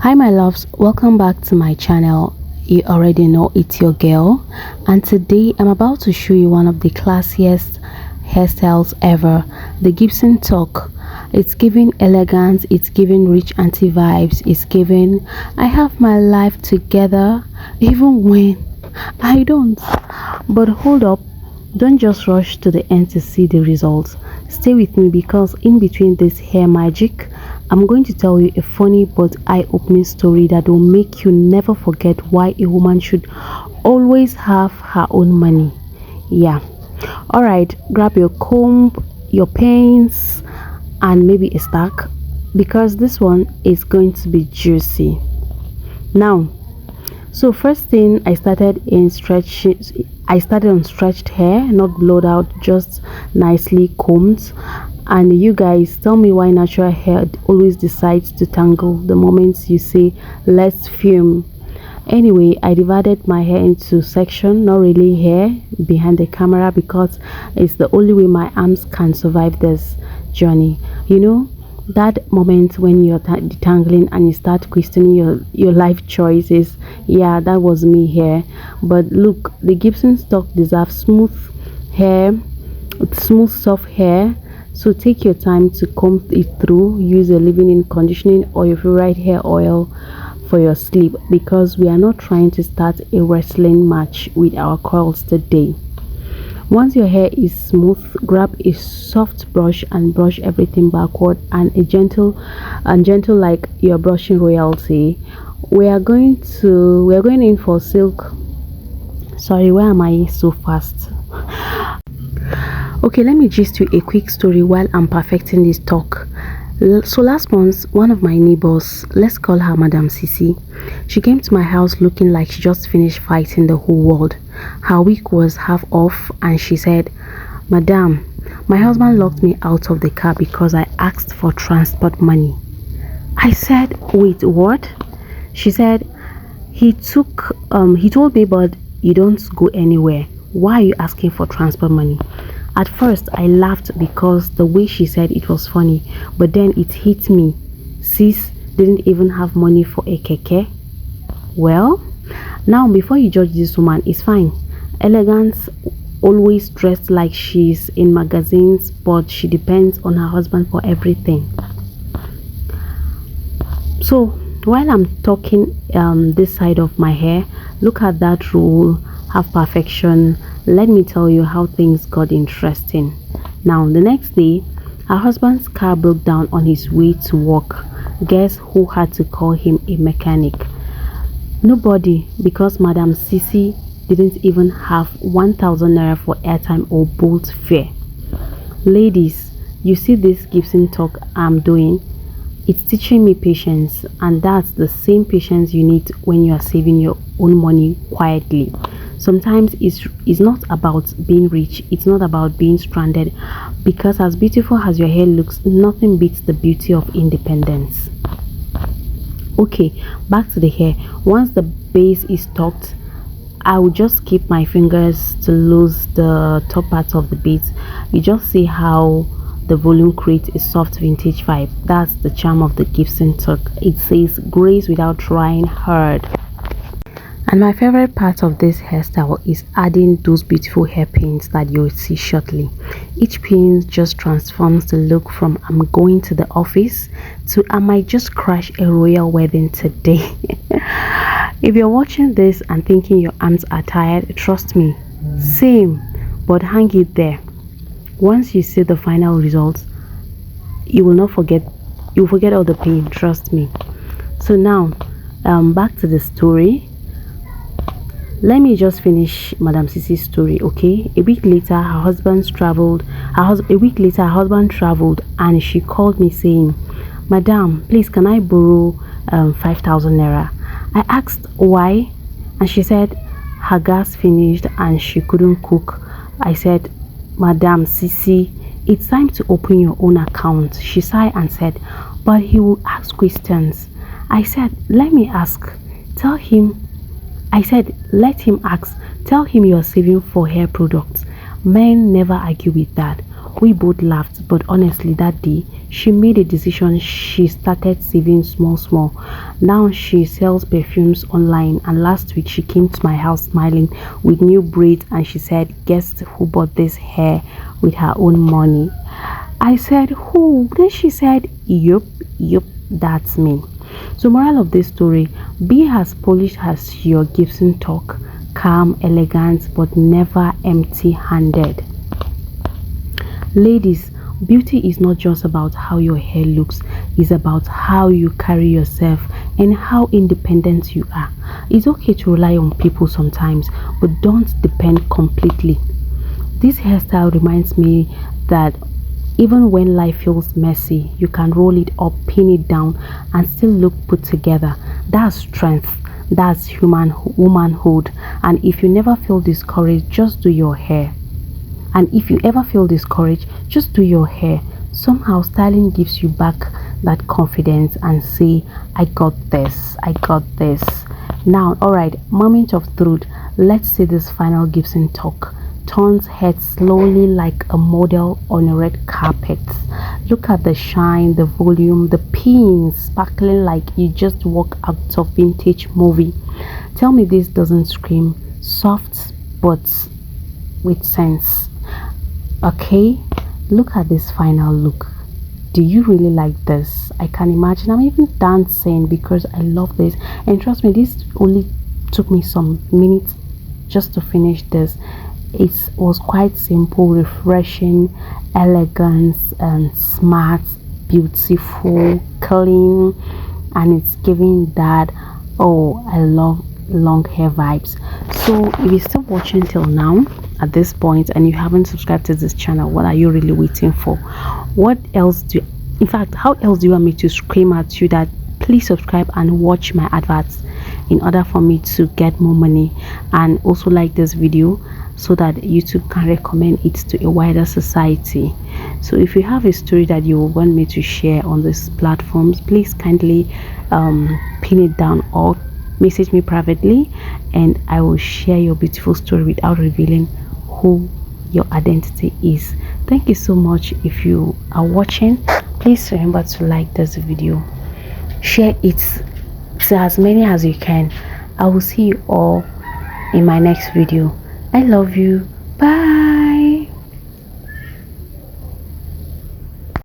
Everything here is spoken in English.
Hi my loves, welcome back to my channel. You already know it's your girl, and today I'm about to show you one of the classiest hairstyles ever, the Gibson talk. It's giving elegance, it's giving rich auntie vibes, it's giving I have my life together even when I don't. But hold up, don't just rush to the end to see the results. Stay with me because in between this hair magic, I'm going to tell you a funny but eye-opening story that will make you never forget why a woman should always have her own money. Yeah. Alright, grab your comb, your pens, and maybe a stack because this one is going to be juicy. Now, so first thing I started on stretched hair, not blowed out, just nicely combed. And you guys tell me why natural hair always decides to tangle the moment you say let's film. Anyway, I divided my hair into section, not really hair behind the camera, because it's the only way my arms can survive this journey. You know, that moment when you're detangling and you start questioning your life choices. Yeah, that was me here. But look, the Gibson stock deserves hair smooth soft hair. So take your time to comb it through. Use a leave-in conditioning or your favorite hair oil for your sleep, because we are not trying to start a wrestling match with our curls today. Once your hair is smooth, grab a soft brush and brush everything backward, and gentle like you're brushing royalty. We are going in for silk. Sorry, why am I so fast? Okay, let me gist you a quick story while I'm perfecting this talk. So last month, one of my neighbors, let's call her Madam Sisi, she came to my house looking like she just finished fighting the whole world. Her wig was half off and she said, "Madam, my husband locked me out of the car because I asked for transport money." I said, "Wait, what?" She said, he told me, "But you don't go anywhere. Why are you asking for transport money?" At first, I laughed because the way she said it was funny, but then it hit me. Sis didn't even have money for a keke. Well, now before you judge this woman, it's fine. Elegance, always dressed like she's in magazines, but she depends on her husband for everything. So while I'm talking this side of my hair, look at that rule, have perfection. Let me tell you how things got interesting. Now the next day, her husband's car broke down on his way to work. Guess who had to call him a mechanic? Nobody, because Madam Sisi didn't even have 1,000 naira for airtime or boat fare. Ladies, you see this Gibson talk I'm doing? It's teaching me patience, and that's the same patience you need when you are saving your own money quietly. Sometimes it's not about being rich, it's not about being stranded, because as beautiful as your hair looks, nothing beats the beauty of independence. Okay, back to the hair. Once the base is tucked, I will just keep my fingers to lose the top part of the beads. You just see how the volume creates a soft vintage vibe. That's the charm of the Gibson tuck. It says grace without trying hard. And my favorite part of this hairstyle is adding those beautiful hairpins that you'll see shortly. Each pin just transforms the look from I'm going to the office to I might just crash a royal wedding today. If you're watching this and thinking your arms are tired, trust me, same, but hang it there. Once you see the final results, you'll forget all the pain, trust me. So now, back to the story. Let me just finish Madam Sisi's story, okay? A week later, her husband traveled, and she called me saying, "Madam, please, can I borrow 5,000 naira?" I asked why, and she said her gas finished and she couldn't cook. I said, "Madam Sisi, it's time to open your own account." She sighed and said, "But he will ask questions." I said, "Let me ask. Tell him let him ask. Tell him you're saving for hair products." Men never argue with that. We both laughed, but honestly that day She made a decision. She started saving small. Now she sells perfumes online, and last week she came to my house smiling with new braids, and she said, guess who bought this hair with her own money? I said, who? Then she said, yup, that's me. So moral of this story, be as polished as your Gibson talk, calm, elegant, but never empty-handed. Ladies, beauty is not just about how your hair looks, it's about how you carry yourself and how independent you are. It's okay to rely on people sometimes, but don't depend completely. This hairstyle reminds me that even when life feels messy, you can roll it up, pin it down, and still look put together. That's strength. That's womanhood. And if you never feel discouraged, just do your hair. And if you ever feel discouraged, just do your hair. Somehow styling gives you back that confidence and say, I got this, I got this. Now, alright, moment of truth. Let's see this final Gibson talk. Turns head slowly like a model on a red carpet. Look at the shine, the volume, the pins sparkling like you just walk out of vintage movie. Tell me this doesn't scream soft but with sense. Okay, look at this final look. Do you really like this? I can imagine I'm even dancing because I love this, and trust me, this only took me some minutes just to finish this. It was quite simple, refreshing, elegant, and smart, beautiful, clean, and it's giving that, oh, I love long hair vibes. So if you're still watching till now at this point and you haven't subscribed to this channel, what are you really waiting for? What else do you, in fact, how else do you want me to scream at you that please subscribe and watch my adverts in order for me to get more money, and also like this video so that YouTube can recommend it to a wider society. So if you have a story that you want me to share on these platforms, please kindly pin it down or message me privately, and I will share your beautiful story without revealing who your identity is. Thank you so much. If you are watching, please remember to like this video, share it to as many as you can. I will see you all in my next video. I love you. Bye.